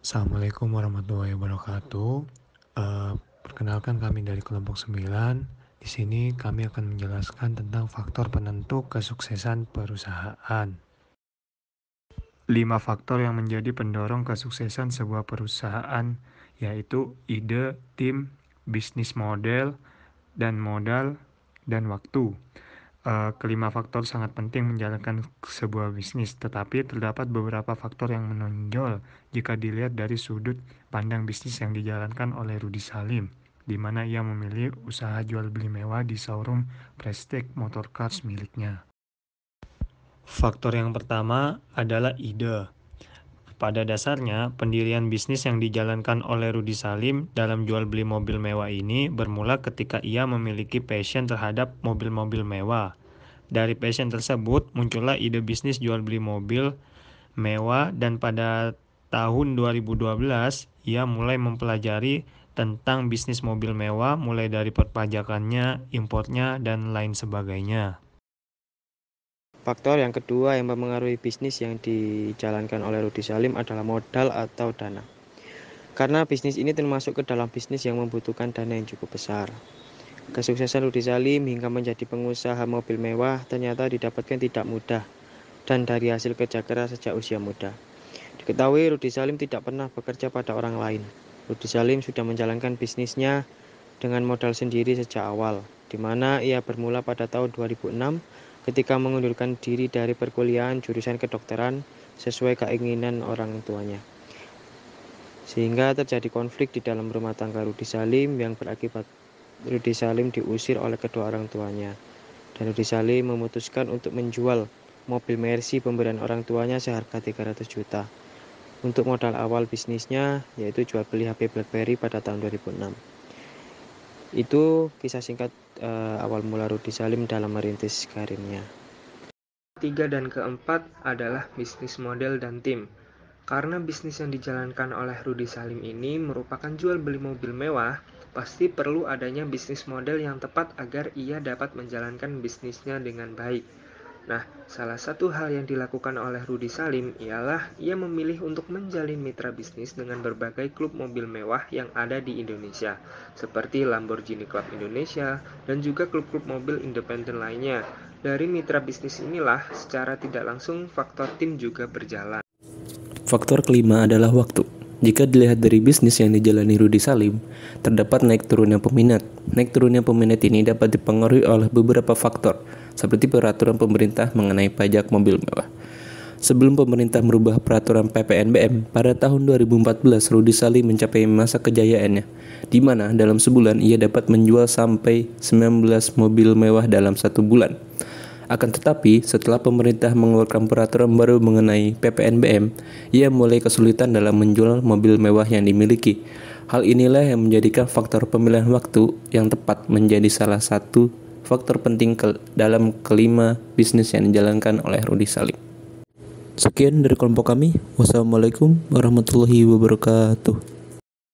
Assalamualaikum warahmatullahi wabarakatuh. Perkenalkan kami dari kelompok 9. Di sini kami akan menjelaskan tentang faktor penentu kesuksesan perusahaan. 5 faktor yang menjadi pendorong kesuksesan sebuah perusahaan, yaitu ide, tim, bisnis model, dan modal, dan waktu. Kelima faktor sangat penting menjalankan sebuah bisnis, tetapi terdapat beberapa faktor yang menonjol jika dilihat dari sudut pandang bisnis yang dijalankan oleh Rudy Salim, di mana ia memilih usaha jual beli mewah di showroom Prestige Motorcars miliknya. Faktor yang pertama adalah ide. Pada dasarnya, pendirian bisnis yang dijalankan oleh Rudy Salim dalam jual beli mobil mewah ini bermula ketika ia memiliki passion terhadap mobil-mobil mewah. Dari passion tersebut muncullah ide bisnis jual beli mobil mewah, dan pada tahun 2012 ia mulai mempelajari tentang bisnis mobil mewah, mulai dari perpajakannya, impornya, dan lain sebagainya. Faktor yang kedua yang mempengaruhi bisnis yang dijalankan oleh Rudy Salim adalah modal atau dana. Karena bisnis ini termasuk ke dalam bisnis yang membutuhkan dana yang cukup besar. Kesuksesan Rudy Salim hingga menjadi pengusaha mobil mewah ternyata didapatkan tidak mudah dan dari hasil kerja keras sejak usia muda. Diketahui Rudy Salim tidak pernah bekerja pada orang lain. Rudy Salim sudah menjalankan bisnisnya dengan modal sendiri sejak awal, di mana ia bermula pada tahun 2006 ketika mengundurkan diri dari perkuliahan jurusan kedokteran sesuai keinginan orang tuanya. Sehingga terjadi konflik di dalam rumah tangga Rudy Salim yang berakibat Rudy Salim diusir oleh kedua orang tuanya. Dan Rudy Salim memutuskan untuk menjual mobil Mercy pemberian orang tuanya seharga 300 juta. Untuk modal awal bisnisnya yaitu jual beli HP BlackBerry pada tahun 2006. Itu kisah singkat awal mula Rudy Salim dalam merintis karirnya. 3 dan keempat adalah bisnis model dan tim. Karena bisnis yang dijalankan oleh Rudy Salim ini merupakan jual beli mobil mewah, pasti perlu adanya bisnis model yang tepat agar ia dapat menjalankan bisnisnya dengan baik. Nah, salah satu hal yang dilakukan oleh Rudy Salim ialah ia memilih untuk menjalin mitra bisnis dengan berbagai klub mobil mewah yang ada di Indonesia, seperti Lamborghini Club Indonesia dan juga klub-klub mobil independen lainnya. Dari mitra bisnis inilah, secara tidak langsung faktor tim juga berjalan. Faktor kelima adalah waktu. Jika dilihat dari bisnis yang dijalani Rudy Salim, terdapat naik turunnya peminat. Naik turunnya peminat ini dapat dipengaruhi oleh beberapa faktor, seperti peraturan pemerintah mengenai pajak mobil mewah. Sebelum pemerintah merubah peraturan PPNBM, pada tahun 2014 Rudy Salim mencapai masa kejayaannya, di mana dalam sebulan ia dapat menjual sampai 19 mobil mewah dalam satu bulan. Akan tetapi, setelah pemerintah mengeluarkan peraturan baru mengenai PPNBM, ia mulai kesulitan dalam menjual mobil mewah yang dimiliki. Hal inilah yang menjadikan faktor pemilihan waktu yang tepat menjadi salah satu faktor penting dalam kelima bisnis yang dijalankan oleh Rudy Salim. Sekian dari kelompok kami. Wassalamualaikum warahmatullahi wabarakatuh.